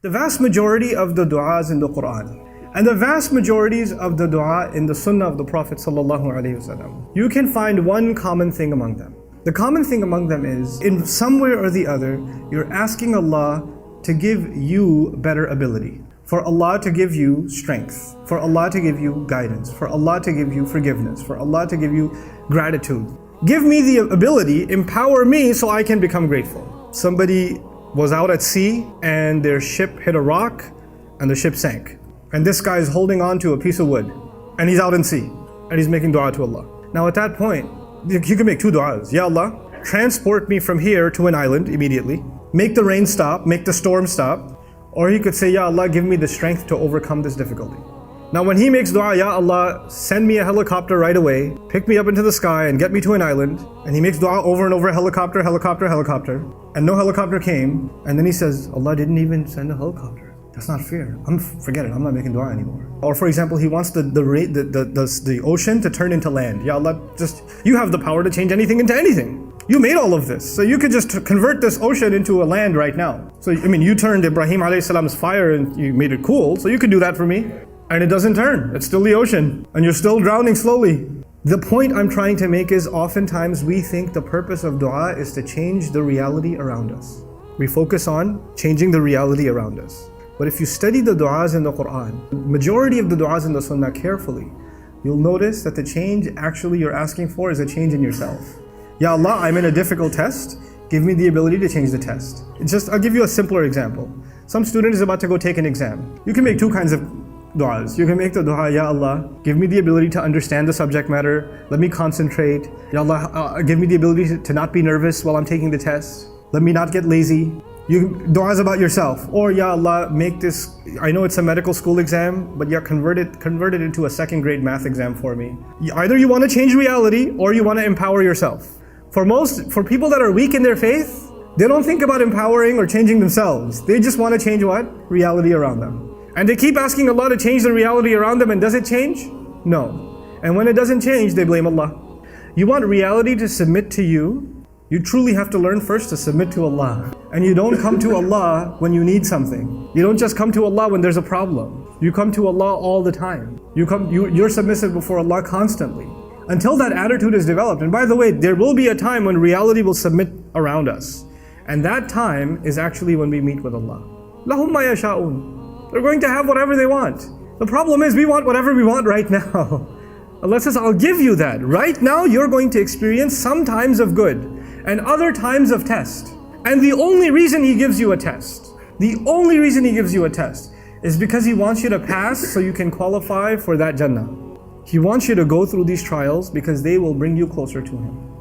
The vast majority of the du'as in the Quran and the vast majorities of the dua in the Sunnah of the Prophet ﷺ, you can find one common thing among them. The common thing among them is, in some way or the other, you're asking Allah to give you better ability, for Allah to give you strength, for Allah to give you guidance, for Allah to give you forgiveness, for Allah to give you gratitude. Give me the ability, empower me so I can become grateful. Somebody was out at sea and their ship hit a rock and the ship sank. And this guy is holding on to a piece of wood and he's out in sea and he's making dua to Allah. Now at that point, you can make two duas. Ya Allah, transport me from here to an island immediately. Make the rain stop, make the storm stop. Or he could say, Ya Allah, give me the strength to overcome this difficulty. Now when he makes dua, Ya Allah, send me a helicopter right away, pick me up into the sky and get me to an island. And he makes dua over and over, helicopter, helicopter, helicopter. And no helicopter came. And then he says, Allah didn't even send a helicopter. That's not fair. Forget it, I'm not making dua anymore. Or for example, he wants the ocean to turn into land. Ya Allah, you have the power to change anything into anything. You made all of this. So you could just convert this ocean into a land right now. So you turned Ibrahim a.s. fire and you made it cool, so you could do that for me. And it doesn't turn, it's still the ocean. And you're still drowning slowly. The point I'm trying to make is oftentimes we think the purpose of dua is to change the reality around us. We focus on changing the reality around us. But if you study the du'as in the Quran, majority of the du'as in the Sunnah carefully, you'll notice that the change actually you're asking for is a change in yourself. Ya Allah, I'm in a difficult test. Give me the ability to change the test. I'll give you a simpler example. Some student is about to go take an exam. You can make two kinds of du'as. You can make the du'a, Ya Allah, give me the ability to understand the subject matter. Let me concentrate. Ya Allah, give me the ability to not be nervous while I'm taking the test. Let me not get lazy. Du'as about yourself. Or Ya Allah, make this, I know it's a medical school exam, but convert it into a second grade math exam for me. Either you want to change reality or you want to empower yourself. For people that are weak in their faith, they don't think about empowering or changing themselves. They just want to change what? Reality around them. And they keep asking Allah to change the reality around them, and does it change? No. And when it doesn't change, they blame Allah. You want reality to submit to you, you truly have to learn first to submit to Allah. And you don't come to Allah when you need something. You don't just come to Allah when there's a problem. You come to Allah all the time. You're submissive before Allah constantly. Until that attitude is developed. And by the way, there will be a time when reality will submit around us. And that time is actually when we meet with Allah. Lahum ma yasha'un. They're going to have whatever they want. The problem is we want whatever we want right now. Allah says, I'll give you that. Right now you're going to experience some times of good and other times of test. And the only reason He gives you a test, is because He wants you to pass so you can qualify for that Jannah. He wants you to go through these trials because they will bring you closer to Him.